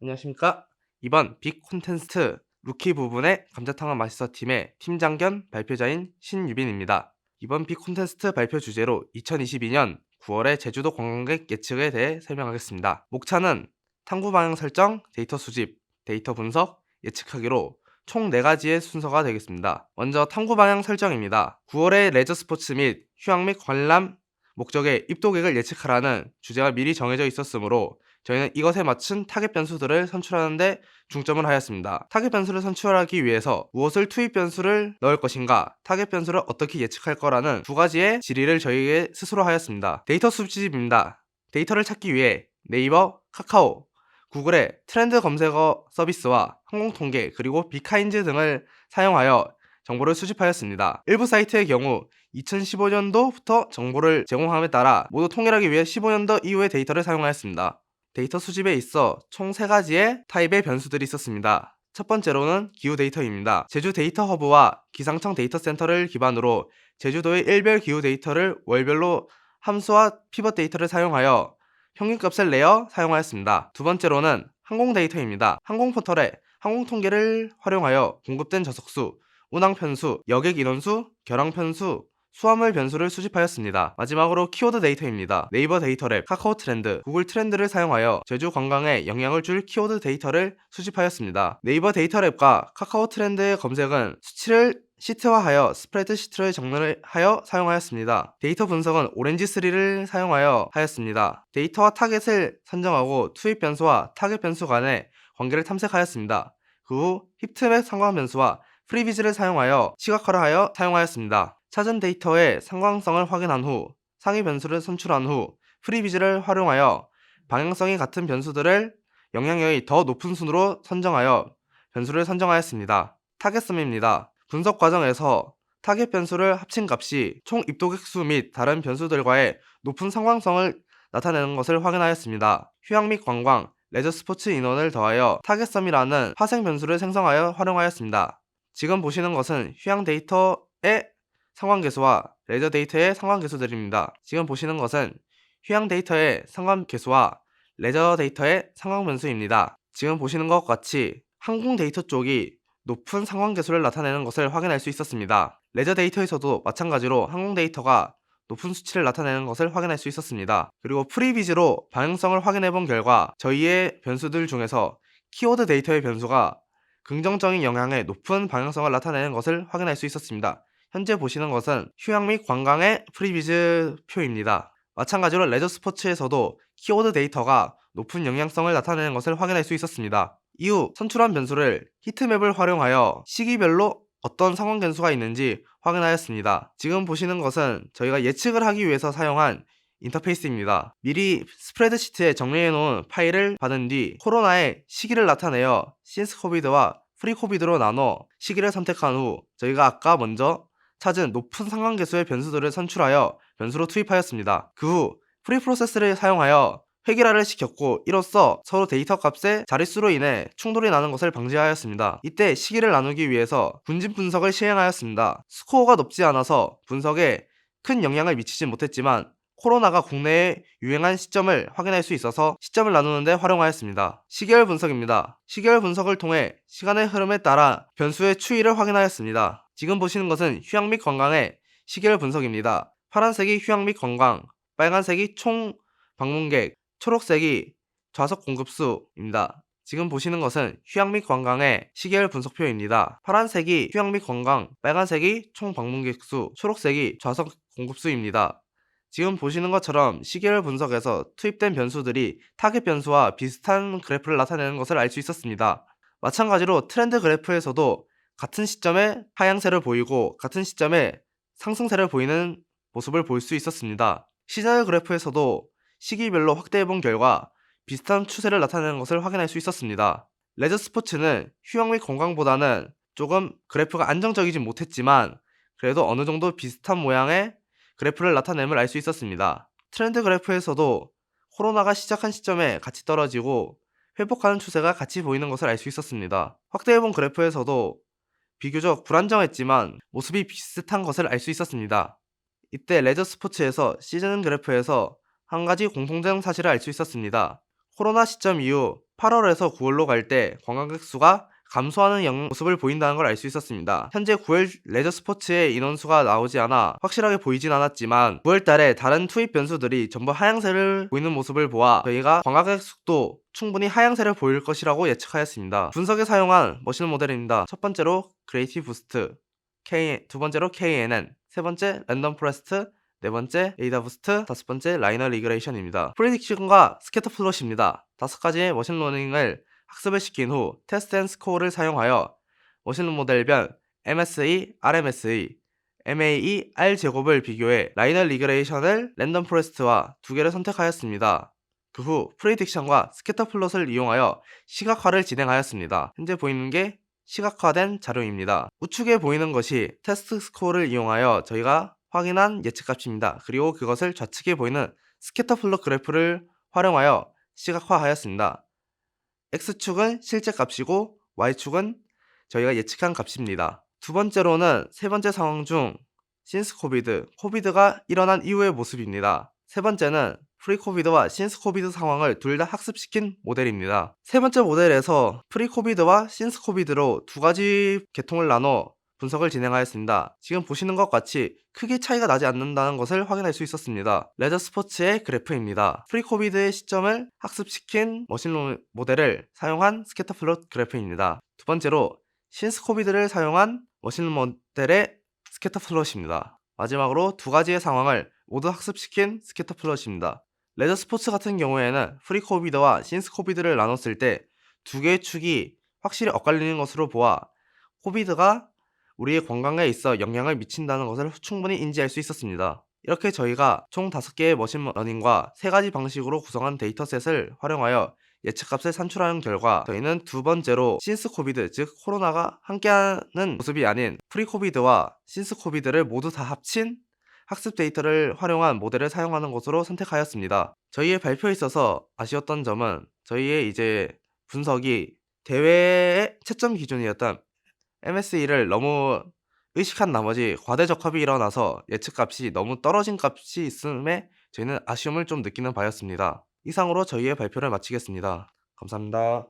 안녕하십니까. 이번 빅 콘테스트 루키 부분의 감자탕은 맛있어 팀의 팀장 겸 발표자인 신유빈입니다. 이번 빅 콘테스트 발표 주제로 2022년 9월의 제주도 관광객 예측에 대해 설명하겠습니다. 목차는 탐구 방향 설정, 데이터 수집, 데이터 분석, 예측하기로 총 4가지의 순서가 되겠습니다. 먼저 탐구 방향 설정입니다. 9월의 레저 스포츠 및 휴양 및 관람 목적의 입도객을 예측하라는 주제가 미리 정해져 있었으므로 저희는 이것에 맞춘 타겟 변수들을 선출하는 데 중점을 하였습니다. 타겟 변수를 선출하기 위해서 무엇을 투입 변수를 넣을 것인가, 타겟 변수를 어떻게 예측할 거라는 2가지의 질의를 저희에게 스스로 하였습니다. 데이터 수집입니다. 데이터를 찾기 위해 네이버, 카카오, 구글의 트렌드 검색어 서비스와 항공통계 그리고 비카인즈 등을 사용하여 정보를 수집하였습니다. 일부 사이트의 경우 2015년도부터 정보를 제공함에 따라 모두 통일하기 위해 15년도 이후의 데이터를 사용하였습니다. 데이터 수집에 있어 총 3가지의 타입의 변수들이 있었습니다. 첫 번째로는 기후 데이터입니다. 제주 데이터 허브와 기상청 데이터 센터를 기반으로 제주도의 일별 기후 데이터를 월별로 함수와 피벗 데이터를 사용하여 평균값을 내어 사용하였습니다. 두 번째로는 항공 데이터입니다. 항공 포털에 항공 통계를 활용하여 공급된 좌석수, 운항 편수, 여객 인원수, 결항 편수, 수화물 변수를 수집하였습니다. 마지막으로 키워드 데이터입니다. 네이버 데이터랩, 카카오 트렌드, 구글 트렌드를 사용하여 제주 관광에 영향을 줄 키워드 데이터를 수집하였습니다. 네이버 데이터랩과 카카오 트렌드의 검색은 수치를 시트화하여 스프레드시트를 정렬하여 사용하였습니다. 데이터 분석은 오렌지3를 사용하여 하였습니다. 데이터와 타겟을 선정하고 투입 변수와 타겟 변수 간의 관계를 탐색하였습니다. 그 후 힙트맵 상관 변수와 프리비즈를 사용하여 시각화를 하여 사용하였습니다. 찾은 데이터의 상관성을 확인한 후 상위 변수를 선출한 후 프리비즈를 활용하여 방향성이 같은 변수들을 영향력이 더 높은 순으로 선정하여 변수를 선정하였습니다. 타겟섬입니다. 분석 과정에서 타겟 변수를 합친 값이 총 입도객 수 및 다른 변수들과의 높은 상관성을 나타내는 것을 확인하였습니다. 휴양 및 관광, 레저 스포츠 인원을 더하여 타겟섬이라는 파생 변수를 생성하여 활용하였습니다. 지금 보시는 것은 휴양 데이터의 상관계수와 레저 데이터의 상관계수들입니다. 지금 보시는 것은 휴양 데이터의 상관계수와 레저 데이터의 상관변수입니다. 지금 보시는 것과 같이 항공 데이터 쪽이 높은 상관계수를 나타내는 것을 확인할 수 있었습니다. 레저 데이터에서도 마찬가지로 항공 데이터가 높은 수치를 나타내는 것을 확인할 수 있었습니다. 그리고 프리비즈로 방향성을 확인해 본 결과 저희의 변수들 중에서 키워드 데이터의 변수가 긍정적인 영향의 높은 방향성을 나타내는 것을 확인할 수 있었습니다. 현재 보시는 것은 휴양 및 관광의 프리비즈 표입니다. 마찬가지로 레저 스포츠에서도 키워드 데이터가 높은 영향성을 나타내는 것을 확인할 수 있었습니다. 이후 선출한 변수를 히트맵을 활용하여 시기별로 어떤 상황 변수가 있는지 확인하였습니다. 지금 보시는 것은 저희가 예측을 하기 위해서 사용한 인터페이스입니다. 미리 스프레드시트에 정리해놓은 파일을 받은 뒤 코로나의 시기를 나타내어 신스 코비드와 프리 코비드로 나눠 시기를 선택한 후 저희가 아까 먼저 찾은 높은 상관계수의 변수들을 선출하여 변수로 투입하였습니다. 그 후 프리 프로세스를 사용하여 획일화를 시켰고 이로써 서로 데이터 값의 자릿수로 인해 충돌이 나는 것을 방지하였습니다. 이때 시기를 나누기 위해서 군집 분석을 시행하였습니다. 스코어가 높지 않아서 분석에 큰 영향을 미치진 못했지만 코로나가 국내에 유행한 시점을 확인할 수 있어서 시점을 나누는 데 활용하였습니다. 시계열 분석입니다. 시계열 분석을 통해 시간의 흐름에 따라 변수의 추이를 확인하였습니다. 지금 보시는 것은 휴양 및 관광의 시계열 분석입니다. 파란색이 휴양 및 관광, 빨간색이 총 방문객, 초록색이 좌석 공급수입니다. 지금 보시는 것은 휴양 및 관광의 시계열 분석표입니다. 파란색이 휴양 및 관광, 빨간색이 총 방문객 수, 초록색이 좌석 공급수입니다. 지금 보시는 것처럼 시계열 분석에서 투입된 변수들이 타겟 변수와 비슷한 그래프를 나타내는 것을 알 수 있었습니다. 마찬가지로 트렌드 그래프에서도 같은 시점에 하향세를 보이고 같은 시점에 상승세를 보이는 모습을 볼 수 있었습니다. 시저널 그래프에서도 시기별로 확대해본 결과 비슷한 추세를 나타내는 것을 확인할 수 있었습니다. 레저 스포츠는 휴양 및 관광보다는 조금 그래프가 안정적이지 못했지만 그래도 어느 정도 비슷한 모양의 그래프를 나타냄을 알 수 있었습니다. 트렌드 그래프에서도 코로나가 시작한 시점에 같이 떨어지고 회복하는 추세가 같이 보이는 것을 알 수 있었습니다. 확대해본 그래프에서도 비교적 불안정했지만 모습이 비슷한 것을 알 수 있었습니다. 이때 레저 스포츠에서 시즌 그래프에서 한 가지 공통된 사실을 알 수 있었습니다. 코로나 시점 이후 8월에서 9월로 갈 때 관광객 수가 감소하는 모습을 보인다는 걸 알 수 있었습니다. 현재 9월 레저 스포츠의 인원수가 나오지 않아 확실하게 보이진 않았지만 9월 달에 다른 투입 변수들이 전부 하향세를 보이는 모습을 보아 저희가 관광객 수도 충분히 하향세를 보일 것이라고 예측하였습니다. 분석에 사용한 머신 모델입니다. 첫 번째로 그레이티 부스트, 두 번째로 KNN, 세 번째 랜덤 포레스트, 네 번째 에이다 부스트, 다섯 번째 라이너 리그레이션입니다. 프리딕션과 스캐터 플롯입니다. 다섯 가지의 머신러닝을 학습을 시킨 후 테스트 앤 스코어를 사용하여 머신 모델별 MSE, RMSE, MAE, R 제곱을 비교해 라이너 리그레이션을 랜덤 포레스트와 두 개를 선택하였습니다. 그 후 프리딕션과 스캐터 플롯을 이용하여 시각화를 진행하였습니다. 현재 보이는 게 시각화된 자료입니다. 우측에 보이는 것이 테스트 스코어를 이용하여 저희가 확인한 예측값입니다. 그리고 그것을 좌측에 보이는 스캐터 플롯 그래프를 활용하여 시각화하였습니다. X축은 실제 값이고 Y축은 저희가 예측한 값입니다. 두 번째로는 세 번째 상황 중 신스 코비드가 일어난 이후의 모습입니다. 세 번째는 프리 코비드와 신스 코비드 상황을 둘 다 학습시킨 모델입니다. 세 번째 모델에서 프리 코비드와 신스 코비드로 두 가지 계통을 나눠 분석을 진행하였습니다. 지금 보시는 것 같이 크게 차이가 나지 않는다는 것을 확인할 수 있었습니다. 레저 스포츠의 그래프입니다. 프리 코비드의 시점을 학습시킨 머신 모델을 사용한 스캐터 플롯 그래프입니다. 두 번째로 신스 코비드를 사용한 머신 모델의 스캐터 플롯입니다. 마지막으로 두 가지의 상황을 모두 학습시킨 스캐터 플롯입니다. 레저 스포츠 같은 경우에는 프리 코비드와 신스 코비드를 나눴을 때 두 개의 축이 확실히 엇갈리는 것으로 보아 코비드가 우리의 건강에 있어 영향을 미친다는 것을 충분히 인지할 수 있었습니다. 이렇게 저희가 총 5개의 머신러닝과 3가지 방식으로 구성한 데이터셋을 활용하여 예측값을 산출하는 결과 저희는 두 번째로 신스 코비드, 즉 코로나가 함께하는 모습이 아닌 프리 코비드와 신스 코비드를 모두 다 합친 학습 데이터를 활용한 모델을 사용하는 것으로 선택하였습니다. 저희의 발표에 있어서 아쉬웠던 점은 저희의 이제 분석이 대회의 채점 기준이었던 MSE를 너무 의식한 나머지 과대 적합이 일어나서 예측값이 너무 떨어진 값이 있음에 저희는 아쉬움을 좀 느끼는 바였습니다. 이상으로 저희의 발표를 마치겠습니다. 감사합니다.